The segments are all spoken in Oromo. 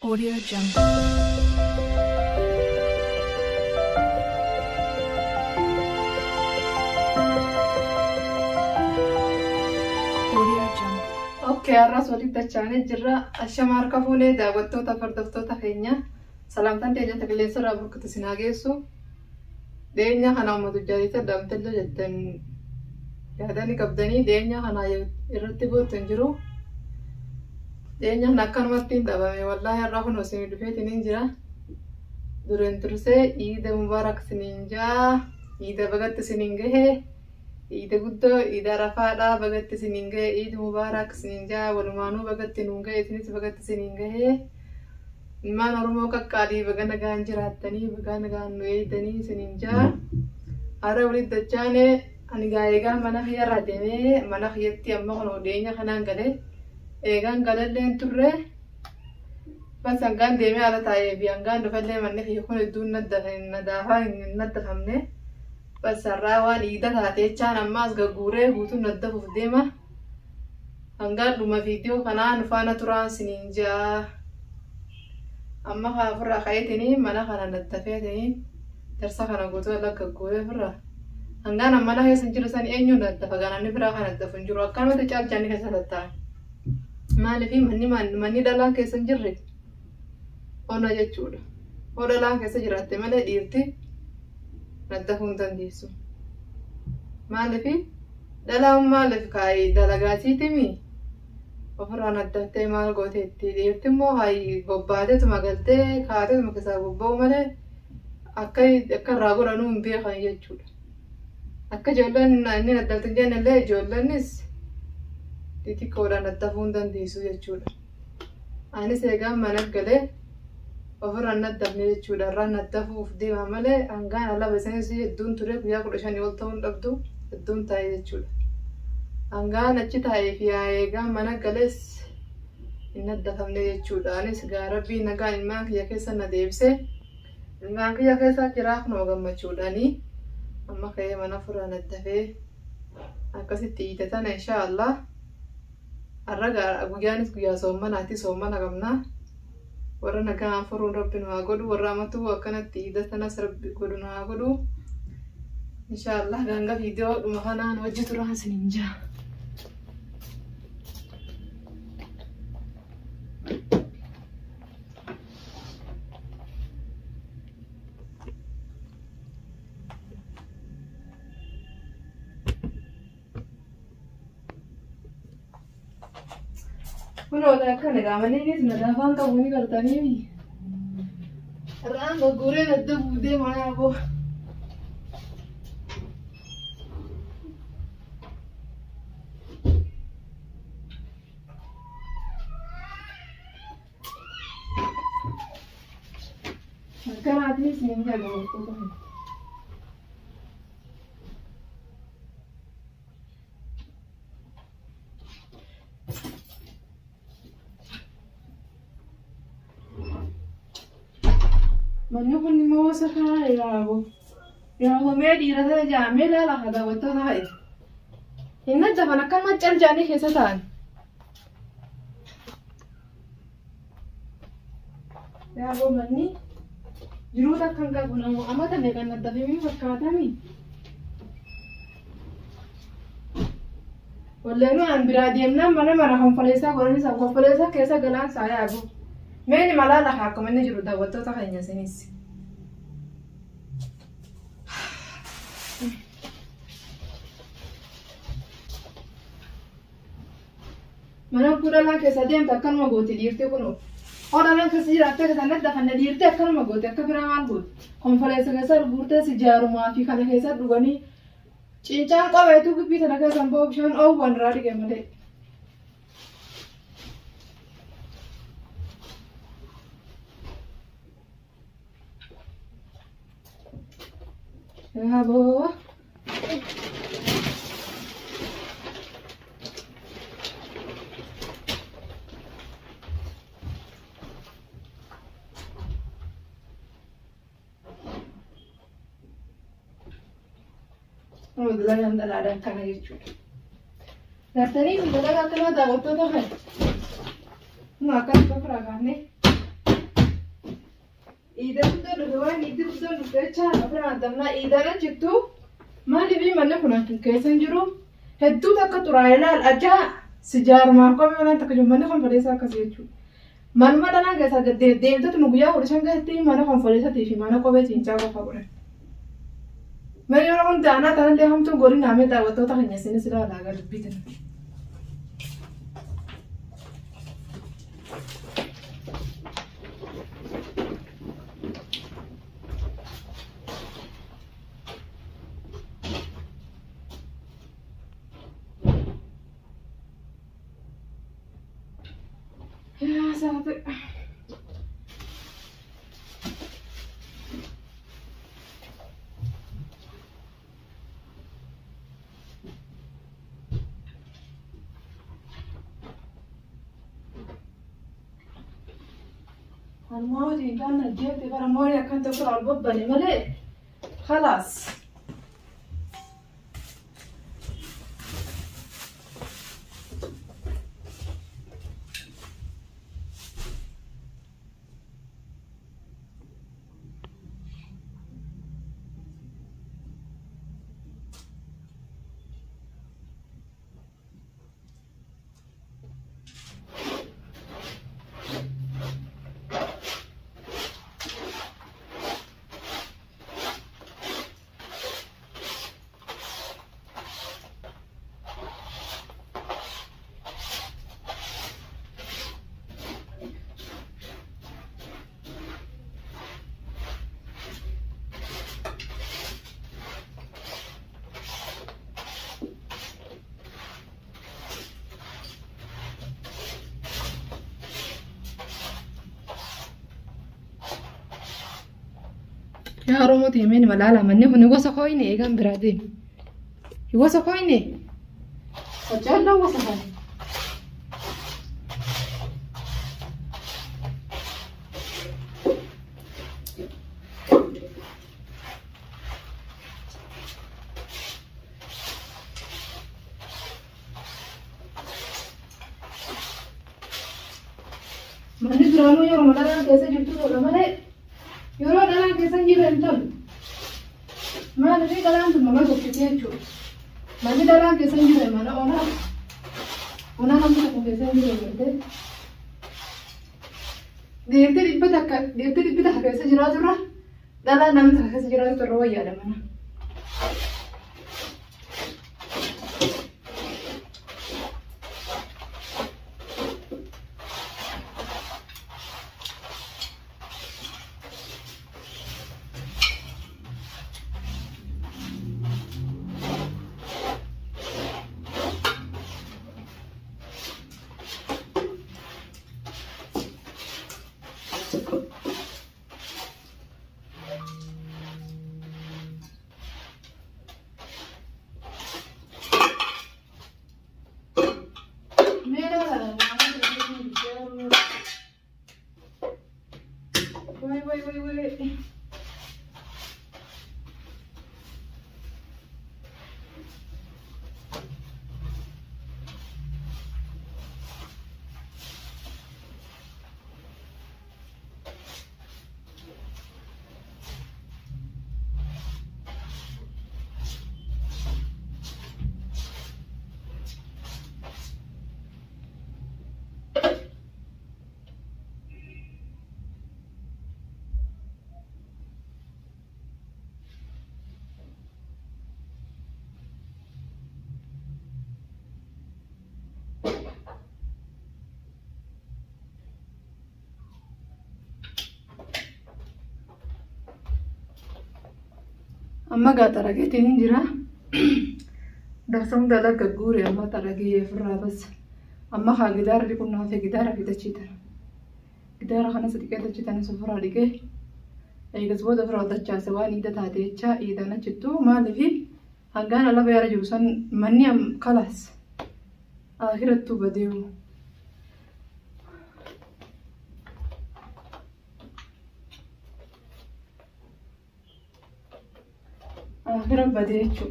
Audio Jungle. Okay, arras walitti dacha'anii jirra. Ashama harka fuunee daawwattoota hordoftoota keenya salaamtaan teenya qilleensa irraa burkutu isin haa geessu. Deenya kana uummatu jaallisa damtella jettan yaadanii qabdanii deenya kana irratti gootu hin jiru. Deenya kana akkanumatti hin dhabame wallaahi har'a kun isin dhufeetiin hin jira. Dureen tursee Iida Mubaarak isiniin jaa, Iida bagatti isiniin gahee. Iida guddoo Iida Arafaadhaa bagatti isiniin gahee, Iida Mubaarak isiniin jaa, walumaanuu bagatti nuun gahee, isinis bagatti isiniin gahee. Ilmaan Oromoo qaqqaalii baga nagaan jiraattanii, baga nagaan nu eegdanii isiniin jaa. Haadha walitti dachaanee ani eegaa mana kiyyarraa deemee mana kiyyatti amma kun odeenya kanaan galee eegaan galalleen turre. Bas hangaan deemee ala taa'ee fi hangaan dhufallee manni kiyya kun hedduun nadaafaa hin naddafamne. Bas har'aa waan Iida taatee jechaan ammaas gagguuree guutuun naddafuuf deema. Hangaan dhuma viidiyoo kanaa nu faana turaan isiniin jaa. Amma kana ofirraa ka'eetanii mana kana naddafeetanii darsa kana guutuu ala gagguuree ofirraa. Hangaan mana keessa jiru san eenyu naddafa gananni biraa kan naddafu hin jiru akkanumatti caalchaanni keessa tattaa'an. Maaliif manni dhalaa keessa hin jirre ona jechuudha. Yoo dhalaa keessa jiraatte malee dhiirti naddafuu hin dandeessu. Maaliif maaliif kaayee dalagaasiitimi ofirraa naddaftee maal gooteetti dhiirti immoo hayi bobbaateetuma galtee kaateetuma keessaa bobba'u malee akka irraa godhanuu hin beekan jechuudha. Akka ijoolleen inni naddafte hin jennellee ijoolleennis xixiqqoodhaan naddafuu hin dandeessu jechuudha. Anis eegaan mana galee ofirraa naddafne jechuudha. Irraan naddafuuf deema malee hangaan ala basanis hedduun ture guyyaa 15 ol ta'uu hin dhabdu hedduun taa'ee jechuudha. Hangaan achi taa'ee fi eegaan mana galees hin naddafamne jechuudha. Anis gaarabbii nagaan ilmaan kiyya keessa na deebisee ilmaan kiyya keessa jiraaf noo gammachuudhaanii amma ka'ee mana ofirraa naddafee akkasitti hiitatana inshaallah. Har'a guyyaanis guyyaa soommanaati soommana qabna. Warra nagaan furuun rabbi nu haa godhu, warra amatuu akkanatti hiidatanas rabbi godhu nu haa godhu. Inshaallah ganga viidiyoo dhuma kanaan wajji turaan isiniin jaa. Kunoota akkana gaamaniinis nadaafaan qabu ni galtaniimi. Har'aan gagguuree naddafuuf deema yaaboo. Akkanaatiis ni jala Manni kun immoo sakaa yaaboo mee dhiirata jaamee laala hadaa wanta taa'e. Hin naddafan akka maccal jaanii keessa ta'an. Yaaboo manni jiruuta akkan qabu namoo amatame kan naddafamii fakkaatami. Walleen waan biraa deemnaan mana konfoleessaa godhaniisa konfoleessaa keessa galaan saa yaaboo. Meeni malaala akka manni jiru daawwattoota keenya isinis. Mana kudhalaan keessa deemte akkanuma gooti dhiirti kunoo. Hodhalaan keessa jiraattee keessa naddafanne dhiirti akkanuma gooti akka biraa maal gooti. Konfoleessa keessa gurtees ijaarumaa fi kana keessa dhuganii cincaan qabeetu gibbii sana keessa hin bahu bishaan oowwan irraa dhige malee. Yaaboo. Dalagaan dalaadhaan kana jechuudha. Gartanii dalagaa akkana daawwattoota kan nu akka bifa firaa kaafnee إذا بدنا نروح إذا بدنا نرجع أفرا دمنا إذا نجتو ما نبي من نكون كيسن جرو هدو تكتر عيلا الأجا سجار ما كم من تكجم من نكون فريسا كسيتشو من ما دنا كيسا جد ديم ده تنقيا ورشان كهتي ما نكون فريسا تيجي ما نكون بتشينجا وفاقوله ما يورون دانا تانا ده هم تو غوري نامي دعوتو تاني سنة سلا لاغا بيتنا يا ساتر الماضي كان الجيب تبغى الماضي كان تقرأ البطل ملء خلاص يا رومو تيمين ملالا مني هني وسخويني إيجان برادين وسخويني وجعل له وسخويني مني درانو يا رومو ملالا كيسا جبتو ولا ملي يورو دلان كيسن جيرو انتون ما نبي دلان تماما كوكتيتشو ماني دلان كيسن جيرو مانا اونا نمو كيسن جيرو مده ديرتي ربتا كيسن جيرو جرا دلان نمو كيسن جيرو تروا يالا مانا Wait. أما قاطع رجعتني جرا درسهم دادا كجوري أما تلاقيه في الرابس أما خا جدار اللي كنا في جدار كده تشيتر جدار خنا سديكة تشيتر نسافر عليك أي جزء ده فرادة جاسوان إذا تهدي تشا إذا نشتو ما لفي هنقال الله بيرجع وصل مني خلاص آخرته بديو آخر بديتشو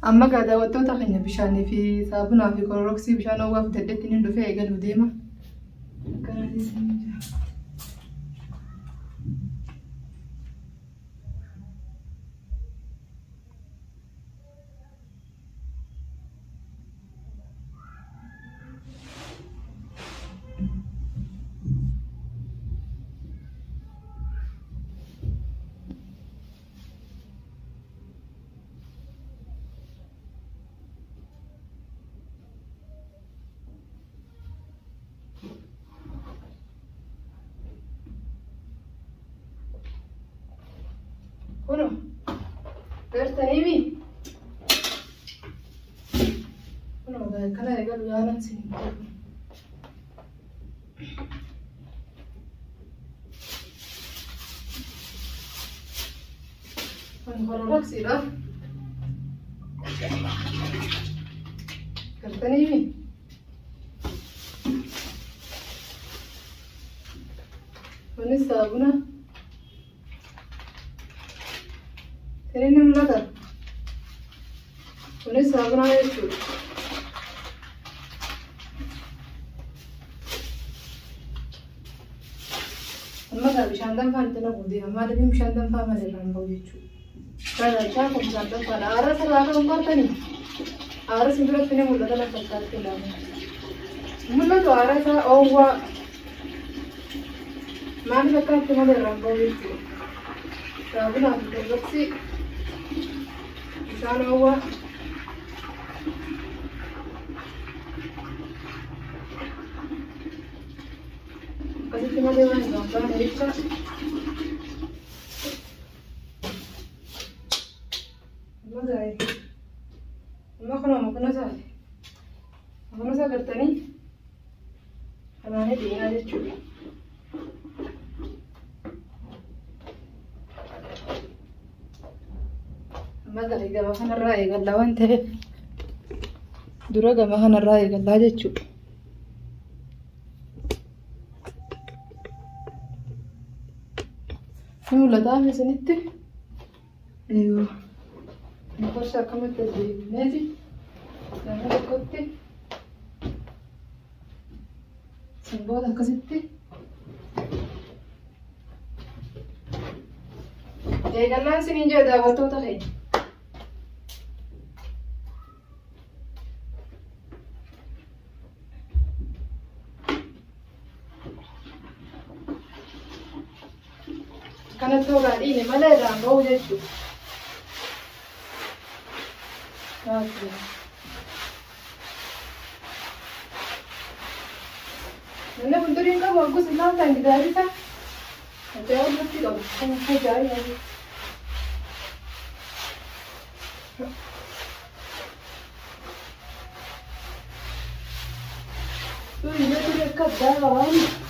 أما قاعدة وتوتا خنيا بشاني في صابونة في كلوروكسي بشان أوقف تدتني إنه فيها قالوا ديما كنو ترتنيمي كنو كلا يقولوا يا نانسي كلوروكسي لا ترتنيمي ونسابنا تريني ملاتر ونسابنا يشوف أما قال بشاندم فانتنا بودي أما ده بشاندم فما لرام بوجيشو كذا شاكم بشاندم فانا أرس الآخر مقطني أرس يبرد فيني ملاتر لا تكتر كلامه ملاتر أرس أوه ما نفكر في ماذا لرام بوجيشو رابنا في الوقت مشان هو قصدي ما ده وين ده لسه ما جاي ما كنا قرتني أنا هدي هذا تشوف ما قال إذا ما كان الرأي قال له أنت درجة ما كان الرأي قال له جتشو ولا دامي سنتي أيوه نخش كم التدريب نادي نعمل كوتي سنبودا كزتي إيه قال لنا سنين جدا وتو تخيل كانت توقع ديني ما لا يدعم بوجه شو لأنه بندورين كم أقول سلام تاني داري سا أجاوب بس كده كم حاجة يعني تو ينادي كذا وان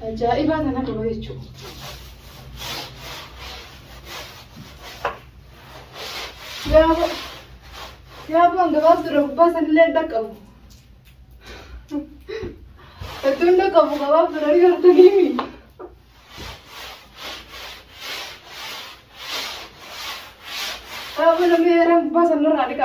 أجائب أنا كبير شو يا أبو أنت بس ربما سنلي دكابو أتون دكابو كباب ترى يرتقيني أبو لما يرام بس النور عليك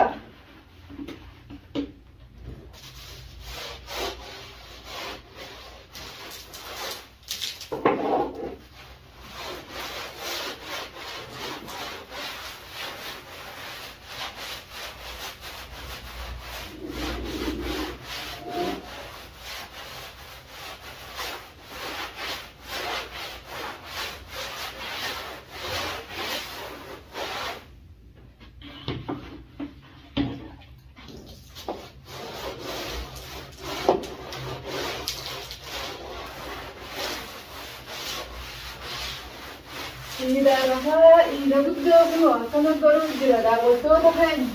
إذا بدأ بنوع كما قالوا جرا دعوتوا تفهم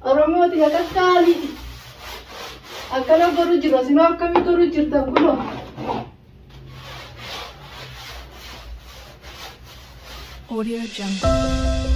أرموا تيجا كالي أكلوا قالوا جرا سنوا كم قالوا جرتا بنوع Audio Jungle.